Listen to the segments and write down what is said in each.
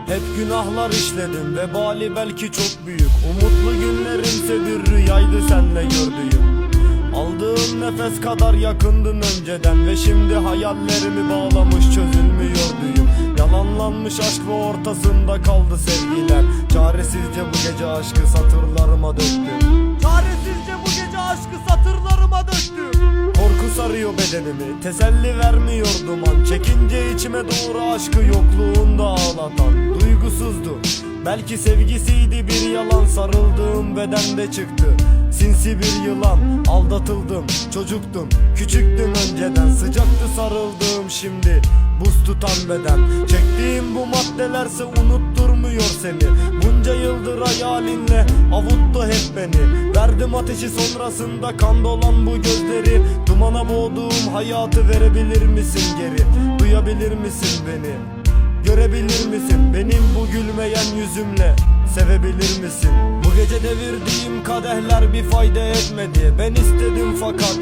Hep günahlar işledim, vebali belki çok büyük. Umutlu günlerimse bir rüyaydı senle gördüğüm. Aldığım nefes kadar yakındın önceden ve şimdi hayallerimi bağlamış çözülmüyor düğüm. Yalanlanmış aşk ve ortasında kaldı sevgiler. Çaresizce bu gece aşkı satırlarıma döktüm. Çaresizce bu gece aşkı satırlarıma döktüm. Korku sarıyor bedenimi, teselli vermiyor duman. Çekince içime doğru aşkı yokluğunda ağlatan. Duygusuzdu, belki sevgisiydi bir yalan. Sarıldığım bedende çıktı sinsi bir yılan. Aldatıldım, çocuktum, küçüktüm önceden. Sıcaktı sarıldığım, şimdi buz tutan beden. Çektiğim bu maddelerse unutturmuyor seni. Bunca yıldır hayalinle avuttu hep beni. Verdim ateşi, sonrasında kan dolan bu gözleri. Dumana boğduğum hayatı verebilir misin geri? Duyabilir misin beni? Görebilir misin benim bu gülmeyen yüzümle? Sevebilir misin? Bu gece devirdiğim kadehler bir fayda etmedi. Ben istedim fakat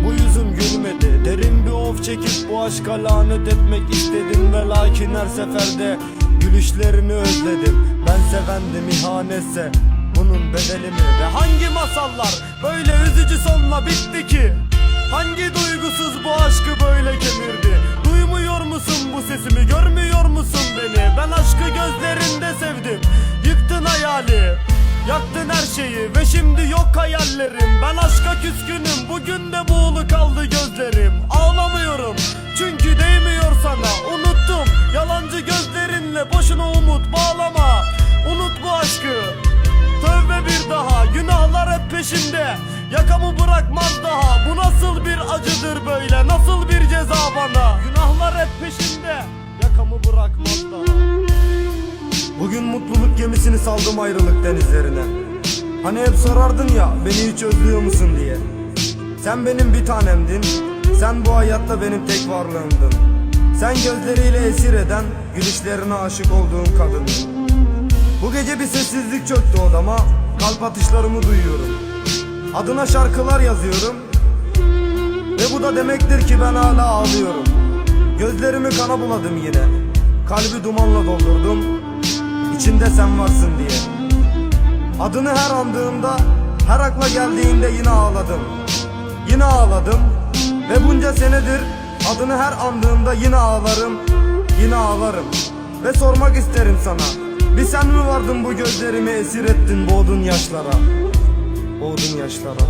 bu yüzüm gülmedi. Derin bir of çekip bu aşka lanet etmek istedim ve lakin her seferde gülüşlerini özledim. Ben sevendim, ihanetse bunun bedeli mi? Ve hangi masallar böyle üzücü sonla bitti ki? Hangi duygusuz bu aşkı böyle kemirdi? Duymuyor musun bu sesimi, görmüyor musun beni? Ben aşkı gözlerinde sevdim, yıktın hayali, yaktın her şeyi ve şimdi yok hayallerim. Ben aşka küskünüm, bugün de buğulu kaldı gözlerim. Ağlamıyorum çünkü değmiyor sana. Unuttum yalancı gözlerinle, boşuna umut bağlama. Unut bu aşkı, tövbe bir daha. Günahlar hep peşimde, yakamı bırakmaz daha. Bu nasıl bir acıdır böyle, nasıl bir ceza bana? Günahlar hep peşimde, yakamı bırakmaz daha. Bugün mutluluk gemisini saldım ayrılık denizlerine. Hani hep sorardın ya beni hiç özlüyor musun diye. Sen benim bir tanemdin, sen bu hayatta benim tek varlığımdın. Sen gözleriyle esir eden, gülüşlerine aşık olduğum kadındın. Bu gece bir sessizlik çöktü odama, kalp atışlarımı duyuyorum. Adına şarkılar yazıyorum ve bu da demektir ki ben hala ağlıyorum. Gözlerimi kana buladım yine, kalbi dumanla doldurdum, İçinde sen varsın diye. Adını her andığımda, her akla geldiğinde yine ağladım. Yine ağladım ve bunca senedir adını her andığımda yine ağlarım. Yine ağlarım ve sormak isterim sana. Bir sen mi vardın bu gözlerimi esir ettin, boğdun yaşlara. Boğdun yaşlara.